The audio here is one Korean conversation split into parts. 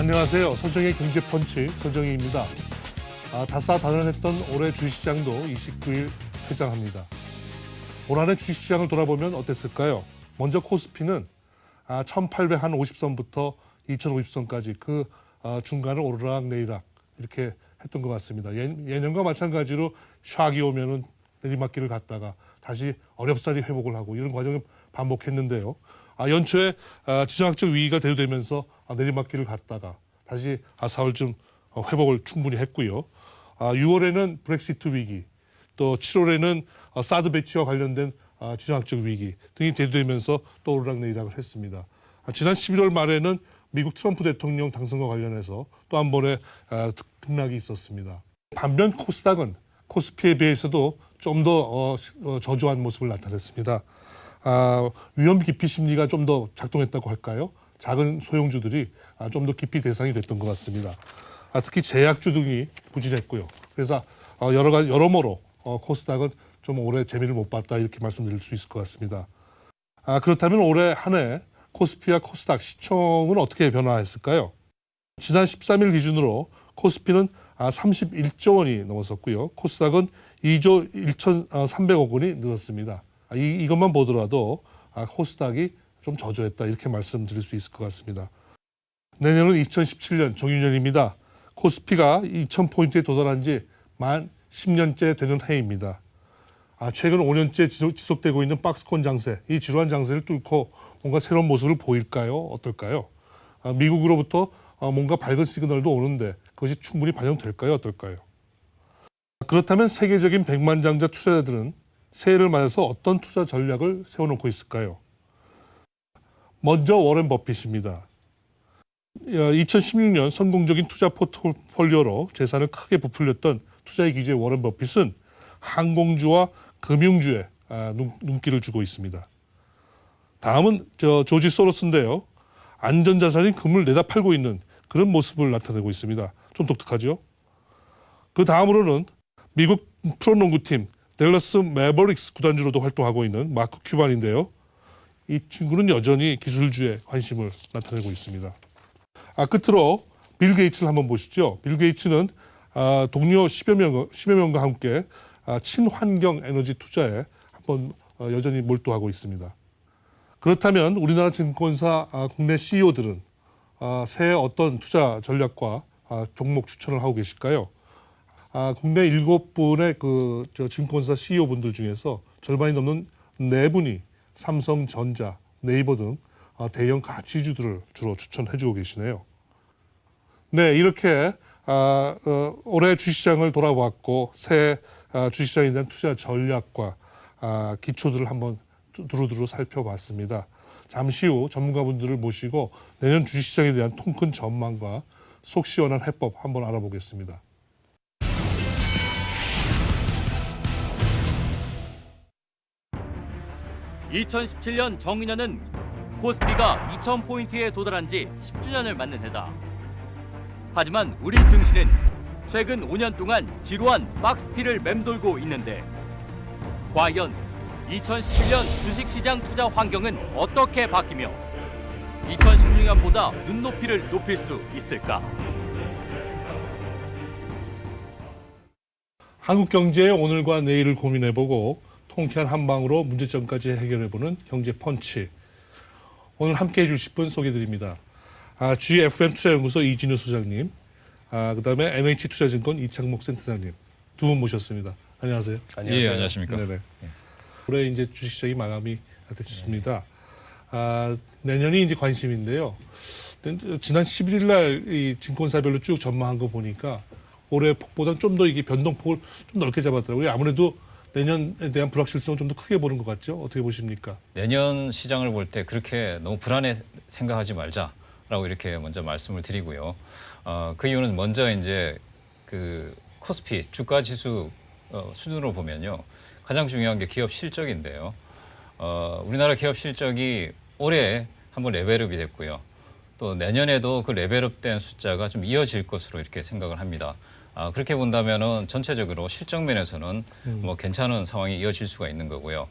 안녕하세요. 서정의 경제펀치 서정희입니다. 다사다난했던 올해 주식시장도 29일 회장합니다. 올 한해 주식시장을 돌아보면 어땠을까요? 먼저 코스피는 1850선부터 2050선까지 그 중간을 오르락내리락 이렇게 했던 것 같습니다. 예년과 마찬가지로 샥이 오면은 내리막길을 갔다가 다시 어렵사리 회복을 하고 이런 과정을 반복했는데요. 연초에 지정학적 위기가 대두되면서 내리막길을 갔다가 다시 4월쯤 회복을 충분히 했고요. 6월에는 브렉시트 위기, 또 7월에는 사드 배치와 관련된 지정학적 위기 등이 대두되면서 또 오르락내리락을 했습니다. 지난 11월 말에는 미국 트럼프 대통령 당선과 관련해서 또 한 번의 급락이 있었습니다. 반면 코스닥은 코스피에 비해서도 좀 더 저조한 모습을 나타냈습니다. 위험 기피 심리가 좀 더 작동했다고 할까요? 작은 소형주들이 좀 더 기피 대상이 됐던 것 같습니다. 특히 제약주 등이 부진했고요. 그래서 여러모로 코스닥은 좀 올해 재미를 못 봤다 이렇게 말씀드릴 수 있을 것 같습니다. 그렇다면 올해 한 해 코스피와 코스닥 시총은 어떻게 변화했을까요? 지난 13일 기준으로 코스피는 31조 원이 넘었었고요. 코스닥은 2조 1,300억 원이 늘었습니다. 이것만 보더라도 코스닥이 좀 저조했다 이렇게 말씀드릴 수 있을 것 같습니다. 내년은 2017년 정유년입니다. 코스피가 2,000포인트에 도달한 지 만 10년째 되는 해입니다. 최근 5년째 지속되고 있는 박스권 장세, 이 지루한 장세를 뚫고 뭔가 새로운 모습을 보일까요? 어떨까요? 미국으로부터 뭔가 밝은 시그널도 오는데 그것이 충분히 반영될까요? 어떨까요? 그렇다면 세계적인 백만장자 투자자들은 새해를 맞아서 어떤 투자 전략을 세워놓고 있을까요? 먼저 워렌 버핏입니다. 2016년 성공적인 투자 포트폴리오로 재산을 크게 부풀렸던 투자의 기재 워렌 버핏은 항공주와 금융주에 눈길을 주고 있습니다. 다음은 조지 소로스인데요. 안전자산인 금을 내다 팔고 있는 그런 모습을 나타내고 있습니다. 좀 독특하죠? 그 다음으로는 미국 프로농구팀 댈러스 매버릭스 구단주로도 활동하고 있는 마크 큐반인데요. 이 친구는 여전히 기술주에 관심을 나타내고 있습니다. 끝으로 빌 게이츠를 한번 보시죠. 빌 게이츠는 동료 10여 명과 함께 친환경 에너지 투자에 한번 여전히 몰두하고 있습니다. 그렇다면 우리나라 증권사 국내 CEO들은 새해 어떤 투자 전략과 종목 추천을 하고 계실까요? 국내 7분의 증권사 CEO분들 중에서 절반이 넘는 4분이 삼성전자, 네이버 등 대형 가치주들을 주로 추천해주고 계시네요. 네, 이렇게 올해 주식시장을 돌아봤고 새해 주식시장에 대한 투자 전략과 기초들을 한번 두루두루 살펴봤습니다. 잠시 후 전문가분들을 모시고 내년 주식시장에 대한 통큰 전망과 속 시원한 해법 한번 알아보겠습니다. (2017년) 정유년은 코스피가 2,000포인트에 도달한 지 10주년을 맞는 해다. 하지만 우리 증시는 최근 5년 동안 지루한 박스피를 맴돌고 있는데 과연 2017년 주식시장 투자 환경은 어떻게 바뀌며 2016년보다 눈높이를 높일 수 있을까? 한국 경제의 오늘과 내일을 고민해보고 통쾌한 한방으로 문제점까지 해결해보는 경제펀치. 오늘 함께해 주실 분 소개드립니다. GFM 투자연구소 이진우 소장님, 그다음에 NH투자증권 이창목 센터장님 두 분 모셨습니다. 안녕하세요. 안녕하세요. 예, 안녕하십니까. 네네. 올해 이제 주식시장이 마감이 됐습니다. 내년이 이제 관심인데요. 지난 11일 날 이 증권사별로 쭉 전망한 거 보니까 올해 폭보다는 좀 더 이게 변동폭을 좀 넓게 잡았더라고요. 아무래도 내년에 대한 불확실성을 좀 더 크게 보는 것 같죠? 어떻게 보십니까? 내년 시장을 볼 때 그렇게 너무 불안해 생각하지 말자라고 이렇게 먼저 말씀을 드리고요. 그 이유는 먼저 이제 그 코스피 주가 지수 수준으로 보면요. 가장 중요한 게 기업 실적인데요. 우리나라 기업 실적이 올해 한번 레벨업이 됐고요. 또 내년에도 그 레벨업된 숫자가 좀 이어질 것으로 이렇게 생각을 합니다. 그렇게 본다면은 전체적으로 실적 면에서는 뭐 괜찮은 상황이 이어질 수가 있는 거고요.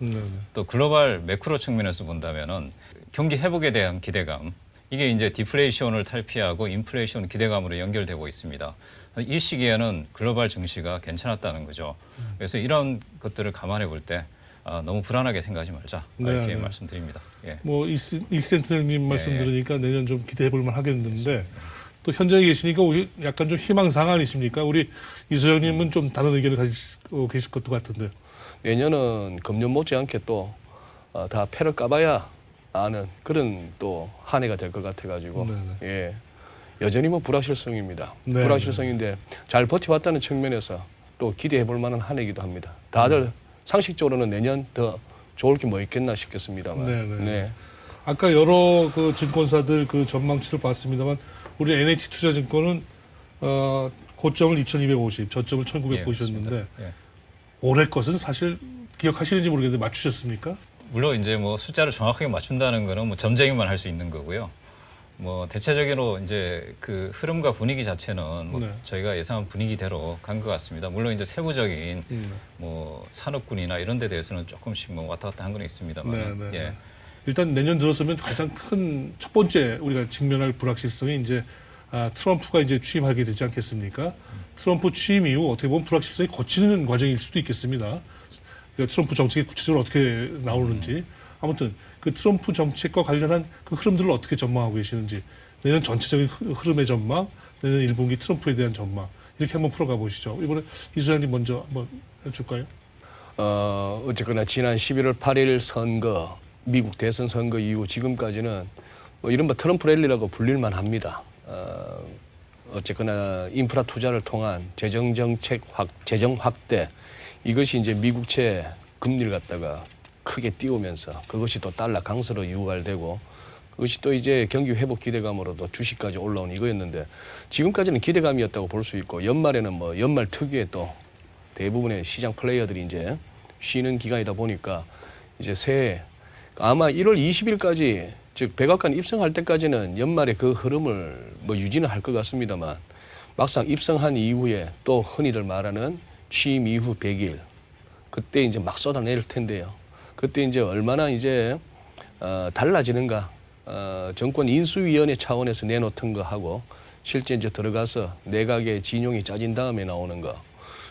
또 글로벌 매크로 측면에서 본다면은 경기 회복에 대한 기대감 이게 이제 디플레이션을 탈피하고 인플레이션 기대감으로 연결되고 있습니다. 이 시기에는 글로벌 증시가 괜찮았다는 거죠. 그래서 이런 것들을 감안해 볼 때 너무 불안하게 생각하지 말자 이렇게 네. 말씀드립니다. 예. 뭐 이센트님 말씀 네. 들으니까 내년 좀 기대해 볼 만 하겠는데 또 현장에 계시니까 약간 좀 희망사항 아니십니까? 우리 이소영님은 좀 다른 의견을 가지고 계실 것도 같은데. 내년은 금년 못지않게 또 다 패를 까봐야 아는 그런 또 한 해가 될 것 같아가지고 네네. 예 여전히 뭐 불확실성입니다. 네, 불확실성인데 잘 버텨왔다는 측면에서 또 기대해 볼 만한 한 해이기도 합니다. 다들 상식적으로는 내년 더 좋을 게 뭐 있겠나 싶겠습니다만. 네네. 네. 아까 여러 그 증권사들 그 전망치를 봤습니다만 우리 NH투자증권은 고점을 2,250, 저점을 1,950였는데 예. 올해 것은 사실 기억하시는지 모르겠는데 맞추셨습니까? 물론 이제 뭐 숫자를 정확하게 맞춘다는 거는 뭐 점쟁이만 할 수 있는 거고요. 뭐 대체적으로 이제 그 흐름과 분위기 자체는 뭐 네. 저희가 예상한 분위기대로 간 것 같습니다. 물론 이제 세부적인 뭐 산업군이나 이런 데 대해서는 조금씩 뭐 왔다 갔다 한 건 있습니다만. 네, 네. 예. 일단 내년 들어서면 가장 큰 첫 번째 우리가 직면할 불확실성이 이제 트럼프가 이제 취임하게 되지 않겠습니까? 트럼프 취임 이후 어떻게 보면 불확실성이 거치는 과정일 수도 있겠습니다. 그러니까 트럼프 정책이 구체적으로 어떻게 나오는지 아무튼 그 트럼프 정책과 관련한 그 흐름들을 어떻게 전망하고 계시는지 내년 전체적인 흐름의 전망, 내년 1분기 트럼프에 대한 전망 이렇게 한번 풀어가 보시죠. 이번에 이소장님 먼저 한번 해줄까요? 어쨌거나 지난 11월 8일 선거, 미국 대선 선거 이후 지금까지는 뭐 이른바 트럼프 랠리라고 불릴만 합니다. 어쨌거나 인프라 투자를 통한 재정 정책 재정 확대 이것이 이제 미국채 금리를 갖다가 크게 띄우면서 그것이 또 달러 강세로 유발되고 그것이 또 이제 경기 회복 기대감으로도 주식까지 올라온 이거였는데 지금까지는 기대감이었다고 볼 수 있고 연말에는 뭐 연말 특유의 또 대부분의 시장 플레이어들이 이제 쉬는 기간이다 보니까 이제 새해 아마 1월 20일까지 즉 백악관 입성할 때까지는 연말에 그 흐름을 뭐 유지는 할 것 같습니다만 막상 입성한 이후에 또 흔히들 말하는 취임 이후 100일 그때 이제 막 쏟아낼 텐데요. 그때 이제 얼마나 이제 달라지는가 정권 인수위원회 차원에서 내놓던 거 하고 실제 이제 들어가서 내각의 진용이 짜진 다음에 나오는 거.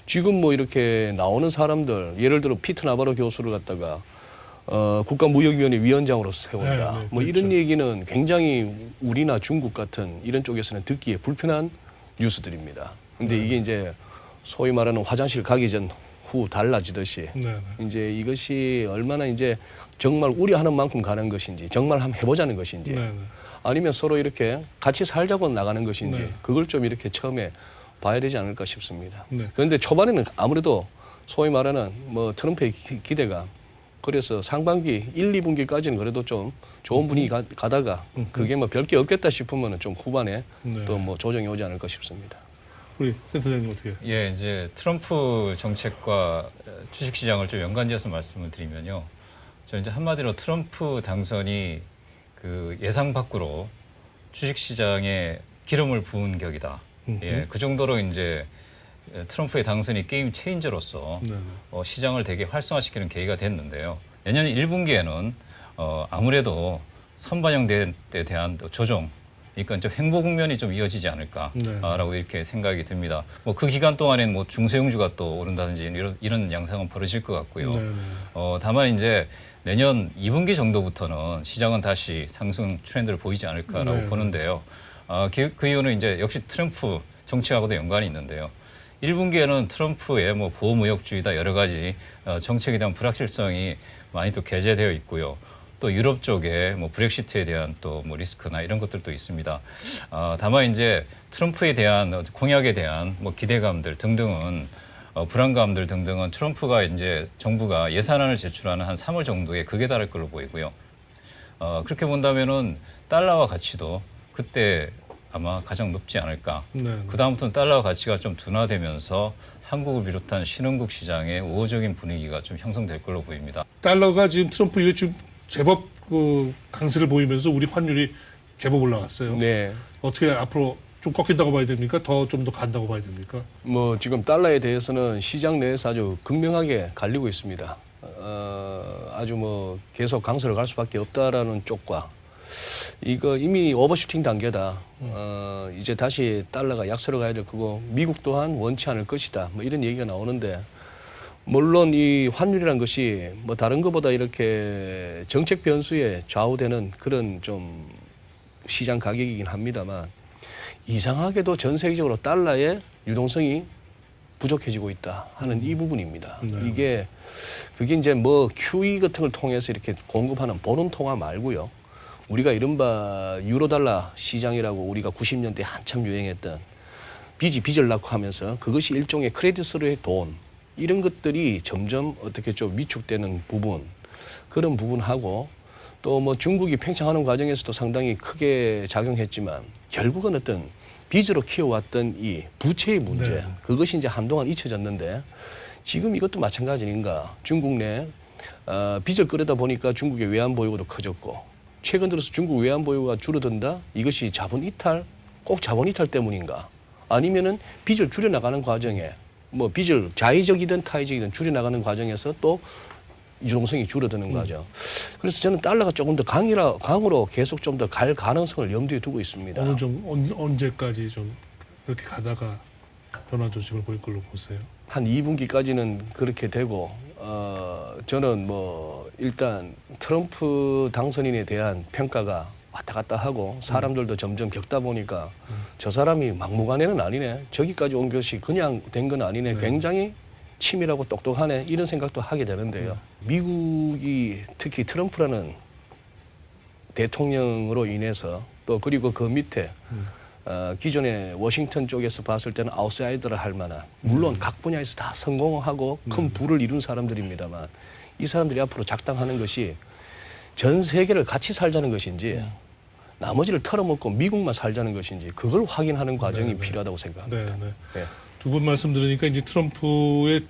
지금 뭐 이렇게 나오는 사람들 예를 들어 피트 나바로 교수를 갖다가 국가무역위원회 위원장으로 세운다. 네, 뭐 그렇죠. 이런 얘기는 굉장히 우리나 중국 같은 이런 쪽에서는 듣기에 불편한 뉴스들입니다. 근데 이게 이제 소위 말하는 화장실 가기 전 후 달라지듯이 네. 이제 이것이 얼마나 이제 정말 우려하는 만큼 가는 것인지 정말 한번 해보자는 것인지 네. 아니면 서로 이렇게 같이 살자고 나가는 것인지 네. 그걸 좀 이렇게 처음에 봐야 되지 않을까 싶습니다. 네. 그런데 초반에는 아무래도 소위 말하는 뭐 트럼프의 기대가 그래서 상반기 1, 2분기까지는 그래도 좀 좋은 분위기 가다가 그게 뭐 별게 없겠다 싶으면 좀 후반에 네. 또 뭐 조정이 오지 않을까 싶습니다. 우리 센터장님 어떻게? 예, 이제 트럼프 정책과 주식시장을 좀 연관지어서 말씀을 드리면요. 저 이제 한마디로 트럼프 당선이 그 예상 밖으로 주식시장에 기름을 부은 격이다. 예, 그 정도로 이제 트럼프의 당선이 게임 체인저로서 네. 시장을 되게 활성화시키는 계기가 됐는데요. 내년 1분기에는 아무래도 선반영된 데 대한 조정, 그러니까 좀 횡보 국면이 좀 이어지지 않을까라고 이렇게 생각이 듭니다. 뭐 그 기간 동안에는 뭐 중소형주가 또 오른다든지 이런 양상은 벌어질 것 같고요. 네. 다만 이제 내년 2분기 정도부터는 시장은 다시 상승 트렌드를 보이지 않을까라고 네. 보는데요. 그 이유는 이제 역시 트럼프 정책하고도 연관이 있는데요. 1분기에는 트럼프의 뭐 보호무역주의다 여러 가지 정책에 대한 불확실성이 많이 또 게재되어 있고요. 또 유럽 쪽에 뭐 브렉시트에 대한 또 뭐 리스크나 이런 것들도 있습니다. 다만 이제 트럼프에 대한 공약에 대한 뭐 기대감들 등등은 불안감들 등등은 트럼프가 이제 정부가 예산안을 제출하는 한 3월 정도에 극에 달할 걸로 보이고요. 그렇게 본다면은 달러와 가치도 그때 아마 가장 높지 않을까. 네. 그 다음부터는 달러 가치가 좀 둔화되면서 한국을 비롯한 신흥국 시장의 우호적인 분위기가 좀 형성될 걸로 보입니다. 달러가 지금 트럼프 이후에 지금 제법 그 강세를 보이면서 우리 환율이 제법 올라갔어요. 네. 어떻게 앞으로 좀 꺾인다고 봐야 됩니까? 좀 더 간다고 봐야 됩니까? 뭐 지금 달러에 대해서는 시장 내에서 아주 극명하게 갈리고 있습니다. 아주 뭐 계속 강세를 갈 수밖에 없다라는 쪽과 이거 이미 오버슈팅 단계다. 이제 다시 달러가 약세로 가야 될 거고 미국 또한 원치 않을 것이다. 뭐 이런 얘기가 나오는데 물론 이 환율이란 것이 뭐 다른 것보다 이렇게 정책 변수에 좌우되는 그런 좀 시장 가격이긴 합니다만 이상하게도 전 세계적으로 달러의 유동성이 부족해지고 있다 하는 이 부분입니다. 네. 그게 이제 뭐 QE 같은 걸 통해서 이렇게 공급하는 보는 통화 말고요. 우리가 이른바 유로달러 시장이라고 우리가 90년대 한참 유행했던 빚을 낳고 하면서 그것이 일종의 크레디스로의 돈 이런 것들이 점점 어떻게 좀 위축되는 부분 그런 부분하고 또 뭐 중국이 팽창하는 과정에서도 상당히 크게 작용했지만 결국은 어떤 빚으로 키워왔던 이 부채의 문제 네. 그것이 이제 한동안 잊혀졌는데 지금 이것도 마찬가지인가 중국 내 빚을 끌어다 보니까 중국의 외환 보유고도 커졌고 최근 들어서 중국 외환 보유고가 줄어든다 이것이 자본 이탈 꼭 자본 이탈 때문인가 아니면은 빚을 줄여나가는 과정에 뭐 빚을 자의적이든 타의적이든 줄여나가는 과정에서 또 유동성이 줄어드는 거죠. 그래서 저는 달러가 조금 더 강으로 계속 좀 더 갈 가능성을 염두에 두고 있습니다. 오늘 좀 언제까지 좀 이렇게 가다가 변화 조짐을 보일 걸로 보세요? 한 2분기까지는 그렇게 되고 저는 뭐 일단 트럼프 당선인에 대한 평가가 왔다 갔다 하고 사람들도 점점 겪다 보니까 저 사람이 막무가내는 아니네. 저기까지 온 것이 그냥 된 건 아니네. 굉장히 치밀하고 똑똑하네. 이런 생각도 하게 되는데요. 미국이 특히 트럼프라는 대통령으로 인해서 또 그리고 그 밑에 기존의 워싱턴 쪽에서 봤을 때는 아웃사이더라 할 만한 물론 각 분야에서 다 성공하고 큰 부를 이룬 사람들입니다만 이 사람들이 앞으로 작당하는 것이 전 세계를 같이 살자는 것인지 나머지를 털어먹고 미국만 살자는 것인지 그걸 확인하는 과정이 필요하다고 생각합니다. 네. 두 분 말씀 들으니까 이제 트럼프의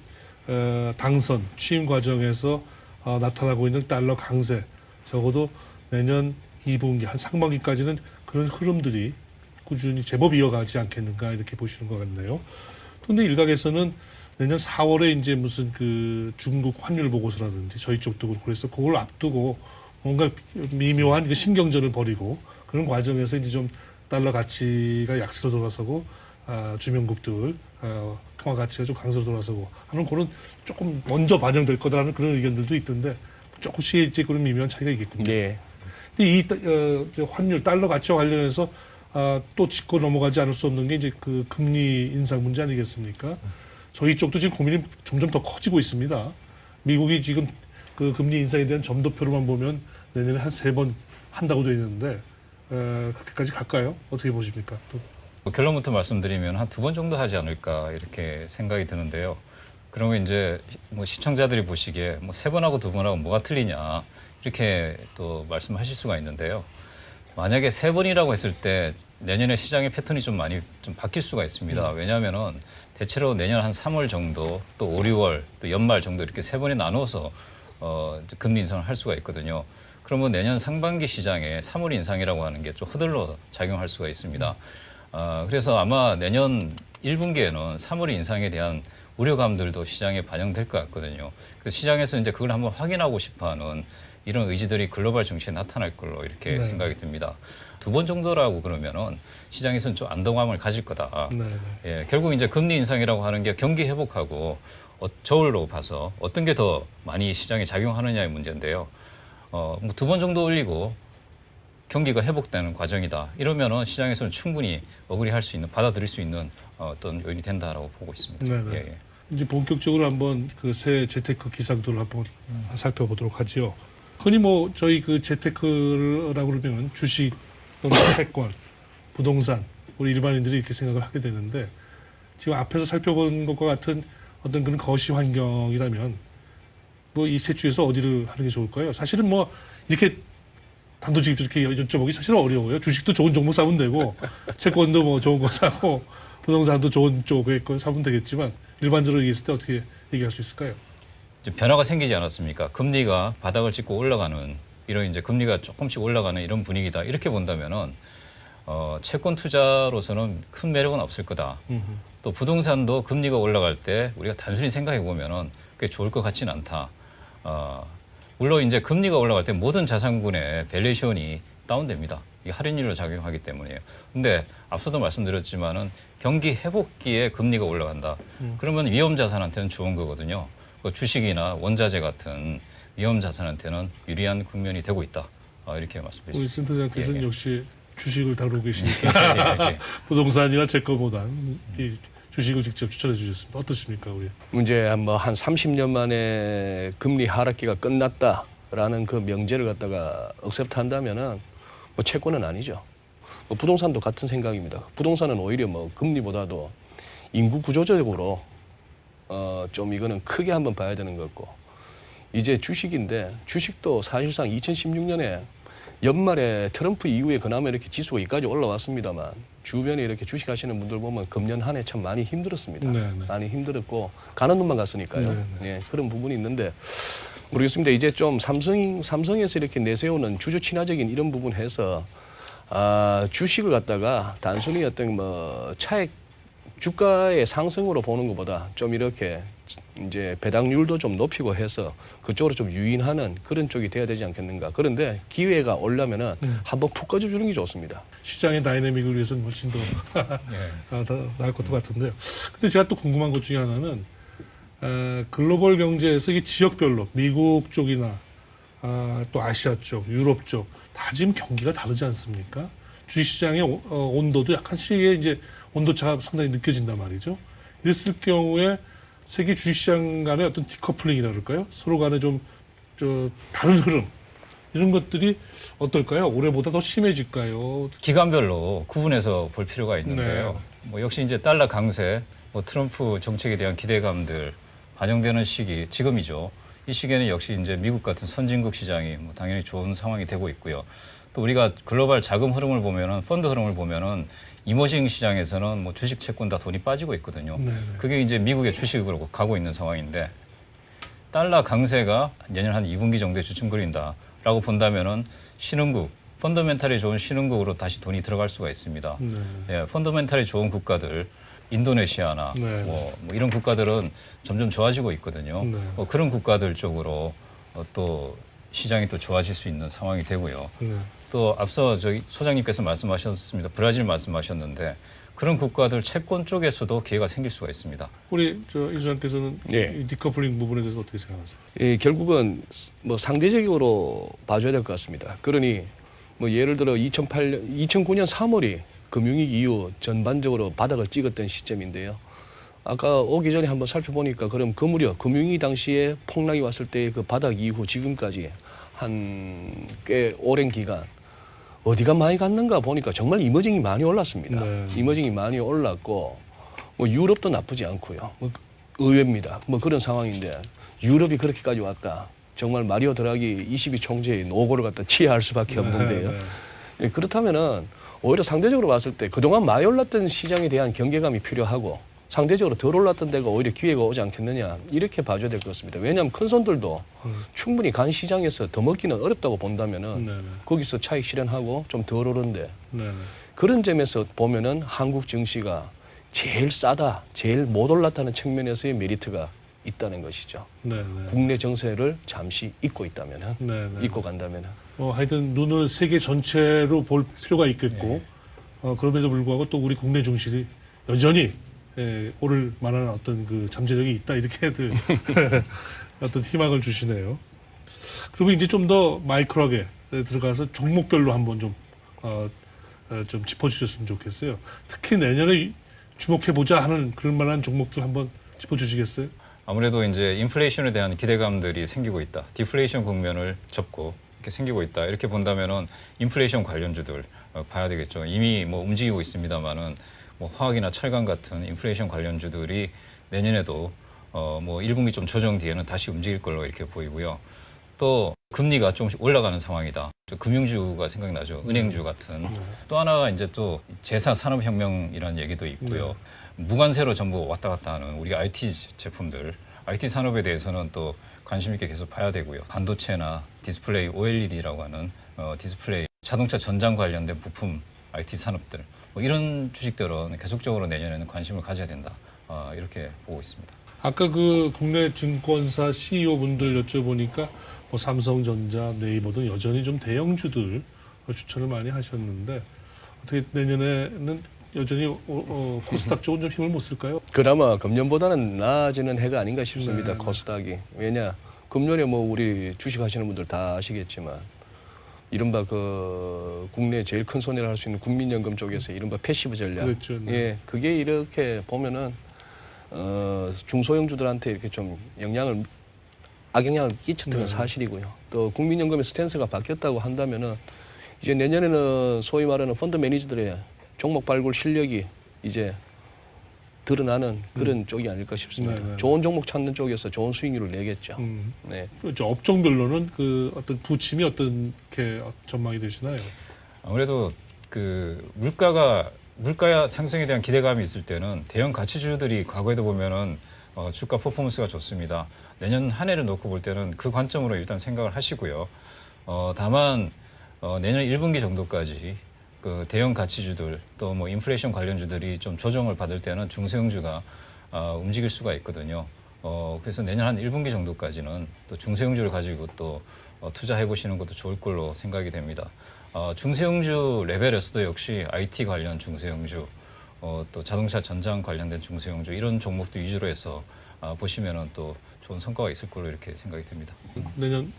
당선 취임 과정에서 나타나고 있는 달러 강세 적어도 내년 2분기 한 상반기까지는 그런 흐름들이 꾸준히 제법 이어가지 않겠는가 이렇게 보시는 것 같네요. 그런데 일각에서는 내년 4월에 이제 무슨 그 중국 환율 보고서라든지 저희 쪽도 그렇고 그래서 그걸 앞두고 뭔가 미묘한 그 신경전을 벌이고 그런 과정에서 이제 좀 달러 가치가 약세로 돌아서고 주변국들 통화 가치가 좀 강세로 돌아서고 하는 그런 조금 먼저 반영될 거다라는 그런 의견들도 있던데 조금씩 이제 그런 미묘한 차이가 있겠군요. 네. 이 환율 달러 가치와 관련해서 또 짚고 넘어가지 않을 수 없는 게 이제 그 금리 인상 문제 아니겠습니까? 저희 쪽도 지금 고민이 점점 더 커지고 있습니다. 미국이 지금 그 금리 인상에 대한 점도표로만 보면 내년에 한 3번 한다고 되어 있는데 그렇게까지 갈까요? 어떻게 보십니까? 또. 결론부터 말씀드리면 한 2번 정도 하지 않을까 이렇게 생각이 드는데요. 그러면 이제 뭐 시청자들이 보시기에 뭐 3번하고 2번하고 뭐가 틀리냐 이렇게 또 말씀하실 수가 있는데요. 만약에 3번이라고 했을 때 내년에 시장의 패턴이 좀 많이 좀 바뀔 수가 있습니다. 왜냐하면은 대체로 내년 한 3월 정도 또 5, 6월 또 연말 정도 이렇게 3번에 나누어서 금리 인상을 할 수가 있거든요. 그러면 내년 상반기 시장에 3월 인상이라고 하는 게 좀 허들러 작용할 수가 있습니다. 그래서 아마 내년 1분기에는 3월 인상에 대한 우려감들도 시장에 반영될 것 같거든요. 그래서 시장에서 이제 그걸 한번 확인하고 싶어하는 이런 의지들이 글로벌 증시에 나타날 걸로 이렇게 네. 생각이 듭니다. 2번 정도라고 그러면은 시장에서는 좀 안정감을 가질 거다. 네. 예, 결국 이제 금리 인상이라고 하는 게 경기 회복하고 저울로 봐서 어떤 게 더 많이 시장에 작용하느냐의 문제인데요. 뭐 2번 정도 올리고 경기가 회복되는 과정이다. 이러면은 시장에서는 충분히 어그리할 수 있는, 받아들일 수 있는 어떤 요인이 된다라고 보고 있습니다. 네네. 예. 이제 본격적으로 한번 그 새 재테크 기상들을 한번 살펴보도록 하죠. 흔히 뭐 저희 그 재테크라고 그러면 주식 또는 채권, 부동산 우리 일반인들이 이렇게 생각을 하게 되는데 지금 앞에서 살펴본 것과 같은 어떤 그런 거시 환경이라면 뭐 이 셋 중에서 어디를 하는 게 좋을까요? 사실은 뭐 이렇게 단도직입 이렇게 여쭤보기 사실은 어려워요. 주식도 좋은 종목 사면 되고 채권도 뭐 좋은 거 사고 부동산도 좋은 쪽에 거 사면 되겠지만 일반적으로 얘기했을 때 어떻게 얘기할 수 있을까요? 이제 변화가 생기지 않았습니까? 금리가 바닥을 찍고 올라가는 이런 이제 금리가 조금씩 올라가는 이런 분위기다. 이렇게 본다면은 채권 투자로서는 큰 매력은 없을 거다. 또 부동산도 금리가 올라갈 때 우리가 단순히 생각해 보면은 꽤 좋을 것 같지는 않다. 물론 이제 금리가 올라갈 때 모든 자산군의 밸류에이션이 다운됩니다. 이 할인율로 작용하기 때문이에요. 근데 앞서도 말씀드렸지만은 경기 회복기에 금리가 올라간다. 그러면 위험 자산한테는 좋은 거거든요. 그 주식이나 원자재 같은 위험 자산한테는 유리한 국면이 되고 있다. 이렇게 말씀드립니다. 우리 센터장께서는 예, 예. 역시 주식을 다루고 계시니까 예, 예. 부동산이나 채권보다 이 주식을 직접 추천해 주셨습니다. 어떠십니까, 우리? 문제 한 30년 만에 금리 하락기가 끝났다라는 그 명제를 갖다가 억셉트 한다면은 뭐 채권은 아니죠. 뭐 부동산도 같은 생각입니다. 부동산은 오히려 뭐 금리보다도 인구 구조적으로 좀 이거는 크게 한번 봐야 되는 것 같고, 이제 주식인데 주식도 사실상 2016년에 연말에 트럼프 이후에 그나마 이렇게 지수가 여기까지 올라왔습니다만 주변에 이렇게 주식하시는 분들 보면 금년 한 해 참 많이 힘들었습니다. 네네. 많이 힘들었고 가는 눈만 갔으니까요. 네네. 예, 그런 부분이 있는데 모르겠습니다. 이제 좀 삼성에서 이렇게 내세우는 주주 친화적인 이런 부분 해서 주식을 갖다가 단순히 어떤 뭐 차익 주가의 상승으로 보는 것보다 좀 이렇게 이제 배당률도 좀 높이고 해서 그쪽으로 좀 유인하는 그런 쪽이 돼야 되지 않겠는가. 그런데 기회가 오려면은 한번 푹 꺼져주는 게 좋습니다. 시장의 다이내믹을 위해서는 훨씬 더 나을 것도 같은데요. 근데 제가 또 궁금한 것 중에 하나는 글로벌 경제에서 이 지역별로 미국 쪽이나 또 아시아 쪽, 유럽 쪽 다 지금 경기가 다르지 않습니까? 주식시장의 온도도 약간씩의 이제 온도차가 상당히 느껴진단 말이죠. 이랬을 경우에 세계 주식시장 간의 어떤 디커플링이라 그럴까요? 서로 간에 좀 다른 흐름 이런 것들이 어떨까요? 올해보다 더 심해질까요? 기간별로 구분해서 볼 필요가 있는데요. 네. 뭐 역시 이제 달러 강세, 뭐 트럼프 정책에 대한 기대감들 반영되는 시기 지금이죠. 이 시기에는 역시 이제 미국 같은 선진국 시장이 뭐 당연히 좋은 상황이 되고 있고요. 또 우리가 글로벌 자금 흐름을 보면은 펀드 흐름을 보면은 이머징 시장에서는 뭐 주식 채권 다 돈이 빠지고 있거든요. 네네. 그게 이제 미국의 주식으로 가고 있는 상황인데 달러 강세가 내년 한 2분기 정도에 주춤거린다라고 본다면은 신흥국, 펀더멘탈이 좋은 신흥국으로 다시 돈이 들어갈 수가 있습니다. 네. 예, 펀더멘탈이 좋은 국가들, 인도네시아나 네. 뭐 이런 국가들은 점점 좋아지고 있거든요. 네. 그런 국가들 쪽으로 또 시장이 또 좋아질 수 있는 상황이 되고요. 네. 또 앞서 저희 소장님께서 말씀하셨습니다. 브라질 말씀하셨는데 그런 국가들 채권 쪽에서도 기회가 생길 수가 있습니다. 우리 이 소장께서는 네. 이 디커플링 부분에 대해서 어떻게 생각하세요? 결국은 뭐 상대적으로 봐줘야 될 것 같습니다. 그러니 뭐 예를 들어 2009년 3월이 금융위기 이후 전반적으로 바닥을 찍었던 시점인데요. 아까 오기 전에 한번 살펴보니까 그럼 그 무렵 금융위기 당시에 폭락이 왔을 때 그 바닥 이후 지금까지 한 꽤 오랜 기간 어디가 많이 갔는가 보니까 정말 이머징이 많이 올랐습니다. 네. 이머징이 많이 올랐고 뭐 유럽도 나쁘지 않고요. 뭐 의외입니다. 뭐 그런 상황인데 유럽이 그렇게까지 왔다. 정말 마리오 드라기 22 총재의 노고를 갖다 치하할 수밖에 없는데요. 네. 예, 그렇다면은 오히려 상대적으로 봤을 때 그동안 많이 올랐던 시장에 대한 경계감이 필요하고 상대적으로 덜 올랐던 데가 오히려 기회가 오지 않겠느냐 이렇게 봐줘야 될 것 같습니다. 왜냐하면 큰 손들도 충분히 간 시장에서 더 먹기는 어렵다고 본다면은 네네. 거기서 차익 실현하고 좀 덜 오른데 네네. 그런 점에서 보면은 한국 증시가 제일 싸다, 제일 못 올랐다는 측면에서의 메리트가 있다는 것이죠. 네네. 국내 정세를 잠시 잊고 있다면은 네네. 잊고 간다면은 하여튼 눈을 세계 전체로 볼 필요가 있겠고 그럼에도 불구하고 또 우리 국내 증시이 여전히 오를 만한 어떤 그 잠재력이 있다 이렇게들 어떤 희망을 주시네요. 그리고 이제 좀 더 마이크로하게 들어가서 종목별로 한번 좀 짚어주셨으면 좋겠어요. 특히 내년에 주목해보자 하는 그런 만한 종목들 한번 짚어주시겠어요? 아무래도 이제 인플레이션에 대한 기대감들이 생기고 있다. 디플레이션 국면을 접고 이렇게 생기고 있다. 이렇게 본다면은 인플레이션 관련주들 봐야 되겠죠. 이미 뭐 움직이고 있습니다만은 뭐 화학이나 철강 같은 인플레이션 관련주들이 내년에도 뭐 1분기 좀 조정 뒤에는 다시 움직일 걸로 이렇게 보이고요. 또 금리가 조금씩 올라가는 상황이다. 금융주가 생각나죠. 은행주 같은. 또 하나가 이제 또 제4 산업혁명이라는 얘기도 있고요. 무관세로 전부 왔다 갔다 하는 우리 IT 제품들, IT 산업에 대해서는 또 관심 있게 계속 봐야 되고요. 반도체나 디스플레이, OLED라고 하는 디스플레이, 자동차 전장 관련된 부품, IT 산업들 뭐 이런 주식들은 계속적으로 내년에는 관심을 가져야 된다. 이렇게 보고 있습니다. 아까 그 국내 증권사 CEO 분들 여쭤보니까 뭐 삼성전자, 네이버 등 여전히 좀 대형주들 추천을 많이 하셨는데 어떻게 내년에는 여전히 코스닥 쪽은 좀 힘을 못 쓸까요? 그나마 금년보다는 나아지는 해가 아닌가 싶습니다. 네. 코스닥이. 왜냐? 금년에 뭐 우리 주식하시는 분들 다 아시겠지만 이른바 그 국내 제일 큰 손해를 할 수 있는 국민연금 쪽에서 이른바 패시브 전략. 그렇죠. 네. 예, 그게 이렇게 보면은 중소형주들한테 이렇게 좀 악영향을 끼쳤던 건 네. 사실이고요. 또 국민연금의 스탠스가 바뀌었다고 한다면은 이제 내년에는 소위 말하는 펀드 매니저들의 종목 발굴 실력이 이제 드러나는 그런 쪽이 아닐까 싶습니다. 네, 네. 좋은 종목 찾는 쪽에서 좋은 수익률을 내겠죠. 네. 그렇죠. 업종별로는 그 어떤 부침이 어떻게 전망이 되시나요? 아무래도 그 물가 상승에 대한 기대감이 있을 때는 대형 가치주들이 과거에도 보면은 주가 퍼포먼스가 좋습니다. 내년 한 해를 놓고 볼 때는 그 관점으로 일단 생각을 하시고요. 다만 내년 1분기 정도까지 그 대형 가치주들 또 뭐 인플레이션 관련주들이 좀 조정을 받을 때는 중소형주가 움직일 수가 있거든요. 그래서 내년 한 1분기 정도까지는 또 중소형주를 가지고 또 투자해 보시는 것도 좋을 걸로 생각이 됩니다. 중소형주 레벨에서도 역시 IT 관련 중소형주, 또 자동차 전장 관련된 중소형주 이런 종목도 위주로 해서 보시면은 또 좋은 성과가 있을 걸로 이렇게 생각이 됩니다. 내년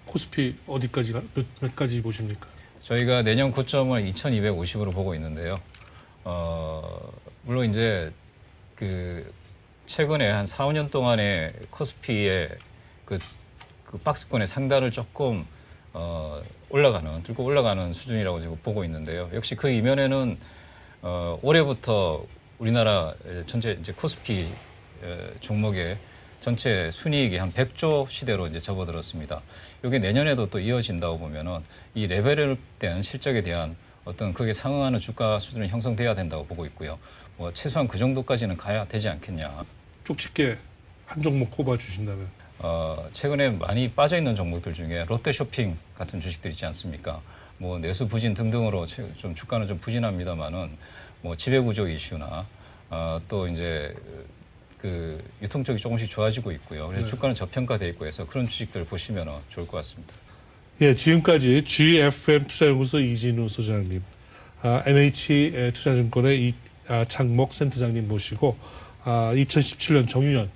코스피 어디까지 몇 가지 보십니까? 저희가 내년 고점을 2,250으로 보고 있는데요. 물론 이제 그 최근에 한 4, 5년 동안의 코스피의 그 박스권의 상단을 조금 뚫고 올라가는 수준이라고 지금 보고 있는데요. 역시 그 이면에는 올해부터 우리나라 전체 이제 코스피 종목의 전체 순이익이 한 100조 시대로 이제 접어들었습니다. 이게 내년에도 또 이어진다고 보면은 이 레벨에 대한 실적에 대한 어떤 그게 상응하는 주가 수준이 형성돼야 된다고 보고 있고요. 뭐 최소한 그 정도까지는 가야 되지 않겠냐. 쪽 집게 한 종목 꼽아 주신다면. 최근에 많이 빠져 있는 종목들 중에 롯데쇼핑 같은 주식들 있지 않습니까? 뭐 내수 부진 등등으로 좀 주가는 좀 부진합니다만은 뭐 지배구조 이슈나 또 이제 그 유통 쪽이 조금씩 좋아지고 있고요. 그래서 네. 주가는 저평가돼 있고 해서 그런 주식들을 보시면 좋을 것 같습니다. 예, 지금까지 GFM 투자연구소 이진우 소장님, NH 투자증권의 이창목 센터장님 모시고 2017년 정유년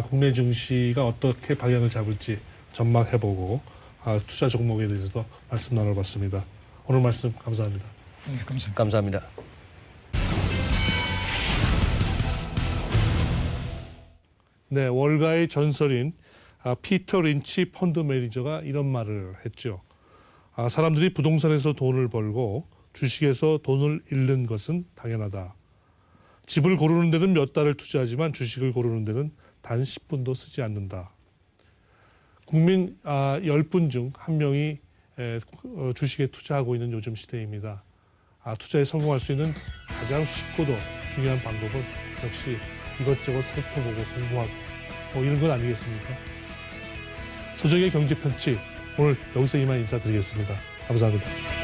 국내 증시가 어떻게 방향을 잡을지 전망해보고 투자 종목에 대해서도 말씀 나눠봤습니다. 오늘 말씀 감사합니다. 네, 감사합니다. 감사합니다. 네, 월가의 전설인 피터 린치 펀드 매니저가 이런 말을 했죠. 사람들이 부동산에서 돈을 벌고 주식에서 돈을 잃는 것은 당연하다. 집을 고르는 데는 몇 달을 투자하지만 주식을 고르는 데는 단 10분도 쓰지 않는다. 국민 10분 중 1명이 주식에 투자하고 있는 요즘 시대입니다. 투자에 성공할 수 있는 가장 쉽고도 중요한 방법은 역시 이것저것 살펴보고 공부하고 뭐 이런 건 아니겠습니까? 소정의 경제편집 오늘 여기서 이만 인사드리겠습니다. 감사합니다.